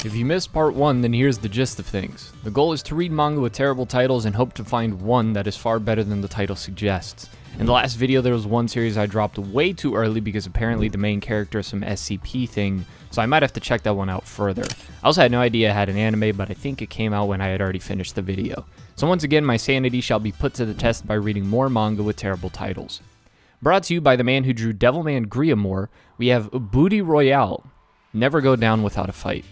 If you missed part 1, then here's the gist of things. The goal is to read manga with terrible titles and hope to find one that is far better than the title suggests. In the last video, there was one series I dropped way too early because apparently the main character is some SCP thing, so I might have to check that one out further. I also had no idea it had an anime, but I think it came out when I had already finished the video. So once again, my sanity shall be put to the test by reading more manga with terrible titles. Brought to you by the man who drew Devilman Griamore, we have Booty Royale. Never go down without a fight.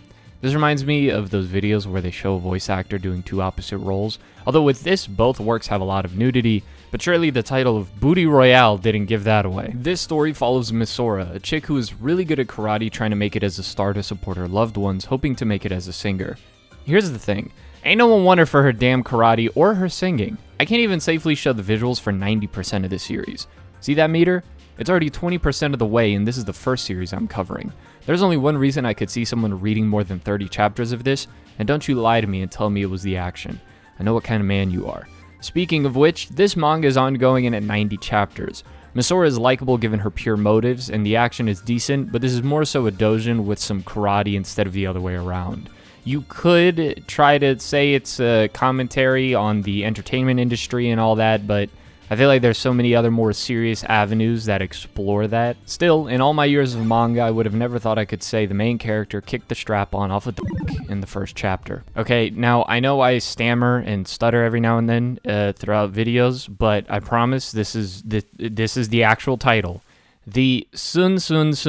This reminds me of those videos where they show a voice actor doing two opposite roles. Although with this, both works have a lot of nudity, but surely the title of Booty Royale didn't give that away. This story follows Misora, a chick who is really good at karate trying to make it as a star to support her loved ones, hoping to make it as a singer. Here's the thing, ain't no one want her for her damn karate or her singing. I can't even safely show the visuals for 90% of the series. See that meter? It's already 20% of the way, and this is the first series I'm covering. There's only one reason I could see someone reading more than 30 chapters of this, and don't you lie to me and tell me it was the action. I know what kind of man you are. Speaking of which, this manga is ongoing and at 90 chapters. Misora is likable given her pure motives, and the action is decent, but this is more so a doujin with some karate instead of the other way around. You could try to say it's a commentary on the entertainment industry and all that, but I feel like there's so many other more serious avenues that explore that. Still, in all my years of manga, I would have never thought I could say the main character kicked the strap-on off a dick in the first chapter. Okay, now I know I stammer and stutter every now and then throughout videos, but I promise this is the actual title. The tsundere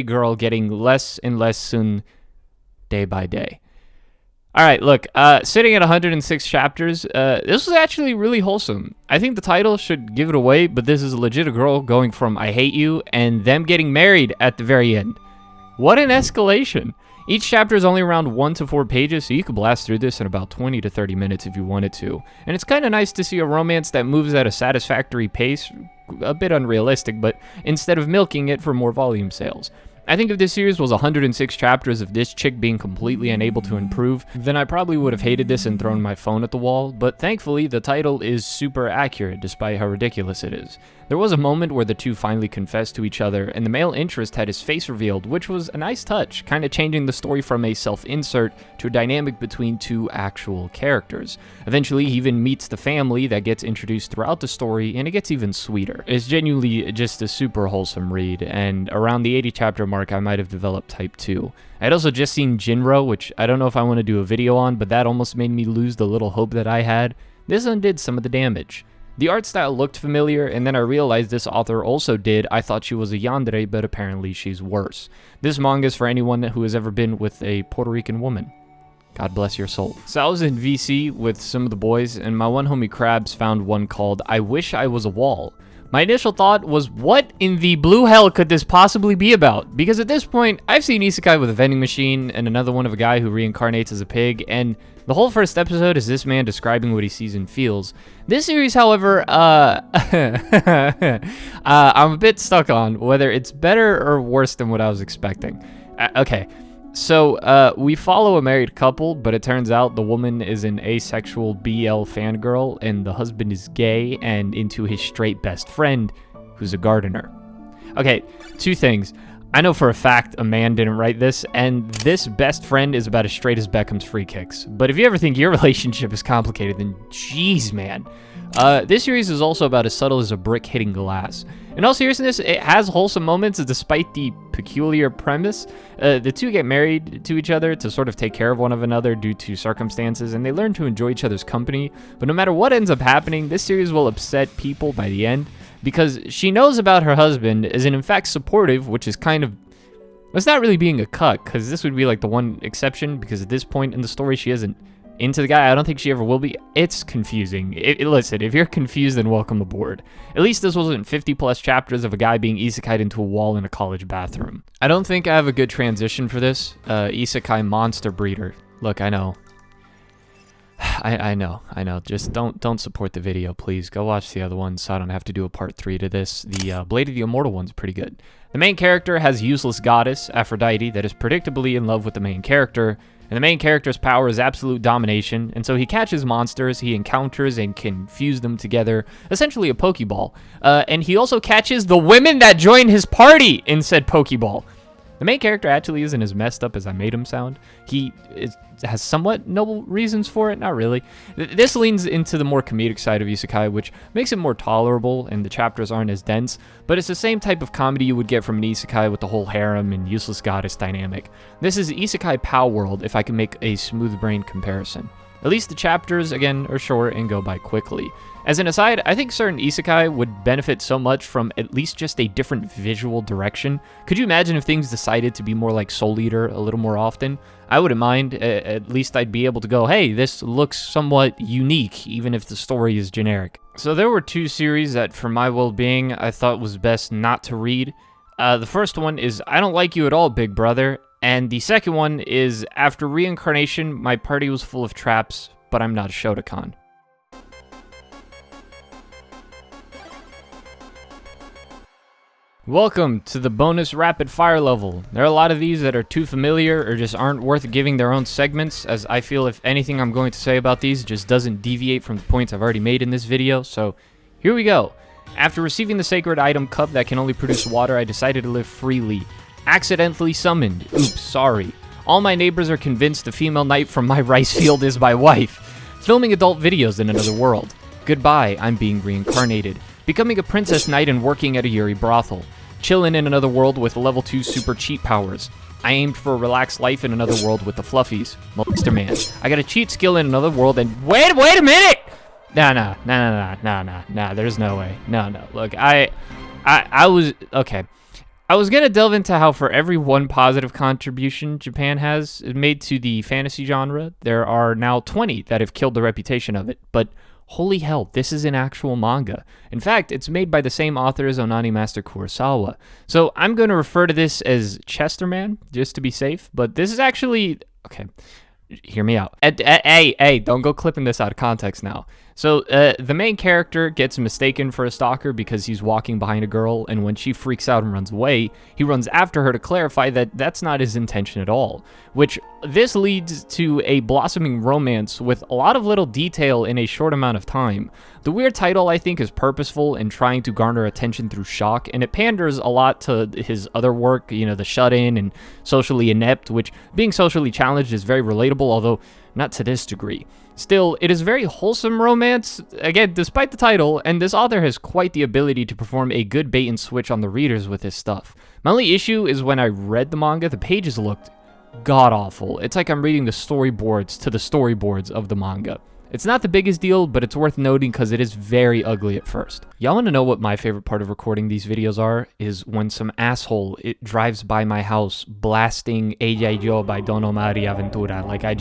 girl getting less and less sun day by day. Alright, look, sitting at 106 chapters, this was actually really wholesome. I think the title should give it away, but this is legit a girl going from I hate you and them getting married at the very end. What an escalation. Each chapter is only around 1 to 4 pages, so you could blast through this in about 20 to 30 minutes if you wanted to. And it's kind of nice to see a romance that moves at a satisfactory pace, a bit unrealistic, but instead of milking it for more volume sales. I think if this series was 106 chapters of this chick being completely unable to improve, then I probably would have hated this and thrown my phone at the wall, but thankfully the title is super accurate despite how ridiculous it is. There was a moment where the two finally confessed to each other, and the male interest had his face revealed, which was a nice touch, kind of changing the story from a self-insert to a dynamic between two actual characters. Eventually, he even meets the family that gets introduced throughout the story, and it gets even sweeter. It's genuinely just a super wholesome read, and around the 80 chapter mark, I might have developed type 2. I'd also just seen Jinro, which I don't know if I want to do a video on, but that almost made me lose the little hope that I had. This undid some of the damage. The art style looked familiar, and then I realized this author also did. I thought she was a yandere, but apparently she's worse. This manga is for anyone who has ever been with a Puerto Rican woman. God bless your soul. So I was in VC with some of the boys, and my one homie Krabs found one called I Wish I Was a Wall. My initial thought was, what in the blue hell could this possibly be about? Because at this point, I've seen isekai with a vending machine and another one of a guy who reincarnates as a pig, and the whole first episode is this man describing what he sees and feels. This series, however, I'm a bit stuck on whether it's better or worse than what I was expecting. Okay. So, we follow a married couple, but it turns out the woman is an asexual BL fangirl, and the husband is gay and into his straight best friend, who's a gardener. Okay, two things. I know for a fact a man didn't write this, and this best friend is about as straight as Beckham's free kicks. But if you ever think your relationship is complicated, then jeez, man. This series is also about as subtle as a brick hitting glass. In all seriousness, it has wholesome moments despite the peculiar premise. The two get married to each other to sort of take care of one another due to circumstances, and they learn to enjoy each other's company. But no matter what ends up happening, this series will upset people by the end, because she knows about her husband, is in fact supportive, which is kind of... It's not really being a cuck, because this would be like the one exception, because at this point in the story she isn't into the guy. I don't think she ever will be. It's confusing. Listen, if you're confused, then welcome aboard. At least this wasn't 50 plus chapters of a guy being isekai'd into a wall in a college bathroom. I don't think I have a good transition for this. Isekai monster breeder. Look, I know. I know. Just don't support the video, please. Go watch the other one so I don't have to do a part 3 to this. The Blade of the Immortal one's pretty good. The main character has useless goddess, Aphrodite, that is predictably in love with the main character, and the main character's power is absolute domination, and so he catches monsters, he encounters and can fuse them together, essentially a Pokeball. And he also catches the women that join his party in said Pokeball. The main character actually isn't as messed up as I made him sound. He has somewhat noble reasons for it, not really. This leans into the more comedic side of isekai, which makes it more tolerable and the chapters aren't as dense, but it's the same type of comedy you would get from an isekai with the whole harem and useless goddess dynamic. This is Isekai Pow World, if I can make a smooth brain comparison. At least the chapters, again, are short and go by quickly. As an aside, I think certain isekai would benefit so much from at least just a different visual direction. Could you imagine if things decided to be more like Soul Eater a little more often? I wouldn't mind. At least I'd be able to go, hey, this looks somewhat unique, even if the story is generic. So there were 2 series that, for my well-being, I thought was best not to read. The first one is I Don't Like You at All, Big Brother. And the second one is After Reincarnation, my party was full of traps, but I'm not a Shotokan. Welcome to the bonus rapid fire level. There are a lot of these that are too familiar or just aren't worth giving their own segments, as I feel if anything I'm going to say about these just doesn't deviate from the points I've already made in this video, so here we go. After receiving the sacred item cup that can only produce water, I decided to live freely. Accidentally summoned. Oops, sorry. All my neighbors are convinced the female knight from my rice field is my wife. Filming adult videos in another world. Goodbye, I'm being reincarnated. Becoming a princess knight and working at a Yuri brothel. Chillin' in another world with level 2 super cheat powers. I aimed for a relaxed life in another world with the fluffies. Monster Man. I got a cheat skill in another world and wait a minute! Nah, there's no way. No. Look, I was, okay. I was gonna delve into how for every one positive contribution Japan has made to the fantasy genre, there are now 20 that have killed the reputation of it, but holy hell, this is an actual manga. In fact, it's made by the same author as Onani Master Kurosawa. So I'm going to refer to this as Chesterman, just to be safe, but this is actually... Okay, hear me out. Hey, don't go clipping this out of context now. So the main character gets mistaken for a stalker because he's walking behind a girl, and when she freaks out and runs away, he runs after her to clarify that that's not his intention at all, which this leads to a blossoming romance with a lot of little detail in a short amount of time. The weird title, I think, is purposeful in trying to garner attention through shock, and it panders a lot to his other work, you know, The Shut-In and Socially Inept, which being socially challenged is very relatable, although not to this degree. Still, it is very wholesome romance, again, despite the title, and this author has quite the ability to perform a good bait and switch on the readers with his stuff. My only issue is when I read the manga, the pages looked god-awful. It's like I'm reading the storyboards to the storyboards of the manga. It's not the biggest deal, but it's worth noting because it is very ugly at first. Y'all want to know what my favorite part of recording these videos are? Is when some asshole drives by my house blasting Ella Yo by Don Omar y Aventura. Like, I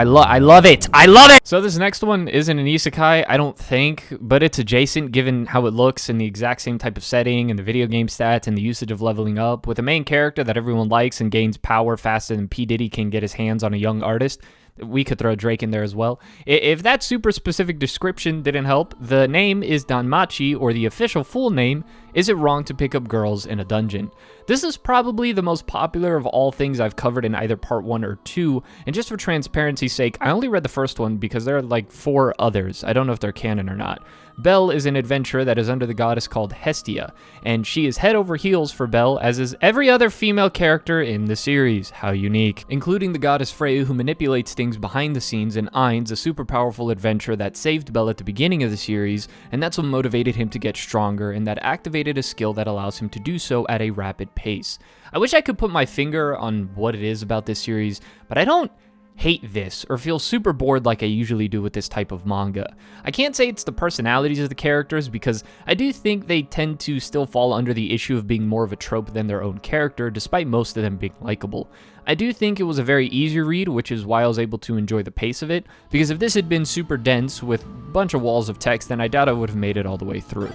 love it! I love it! So this next one isn't an isekai, I don't think, but it's adjacent given how it looks and the exact same type of setting and the video game stats and the usage of leveling up, with a main character that everyone likes and gains power faster than P. Diddy can get his hands on a young artist. We could throw Drake in there as well. If that super specific description didn't help, the name is Danmachi, or the official full name, Is It Wrong to Pick Up Girls in a Dungeon? This is probably the most popular of all things I've covered in either part 1 or 2, and just for transparency's sake, I only read the first one because there are like 4 others. I don't know if they're canon or not. Belle is an adventurer that is under the goddess called Hestia, and she is head over heels for Belle, as is every other female character in the series. How unique. Including the goddess Freya, who manipulates things behind the scenes, and Ainz, a super powerful adventurer that saved Belle at the beginning of the series, and that's what motivated him to get stronger, and that activated a skill that allows him to do so at a rapid pace. I wish I could put my finger on what it is about this series, but I don't hate this or feel super bored like I usually do with this type of manga. I can't say it's the personalities of the characters, because I do think they tend to still fall under the issue of being more of a trope than their own character, despite most of them being likable. I do think it was a very easy read, which is why I was able to enjoy the pace of it, because if this had been super dense with a bunch of walls of text, then I doubt I would have made it all the way through.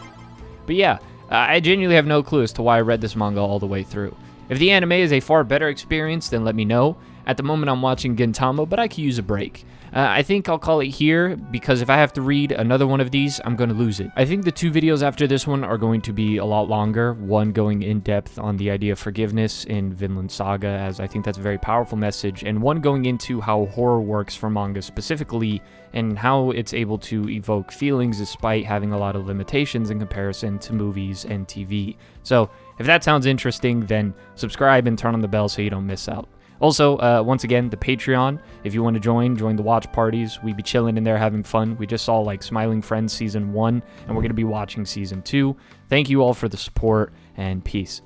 But yeah, I genuinely have no clue as to why I read this manga all the way through. If the anime is a far better experience, then let me know. At the moment, I'm watching Gintama, but I could use a break. I think I'll call it here, because if I have to read another one of these, I'm going to lose it. I think the 2 videos after this one are going to be a lot longer, one going in depth on the idea of forgiveness in Vinland Saga, as I think that's a very powerful message, and one going into how horror works for manga specifically, and how it's able to evoke feelings despite having a lot of limitations in comparison to movies and TV. So, if that sounds interesting, then subscribe and turn on the bell so you don't miss out. Also, once again, the Patreon, if you want to join the watch parties. We be chilling in there having fun. We just saw like Smiling Friends Season 1, and we're going to be watching Season 2. Thank you all for the support, and peace.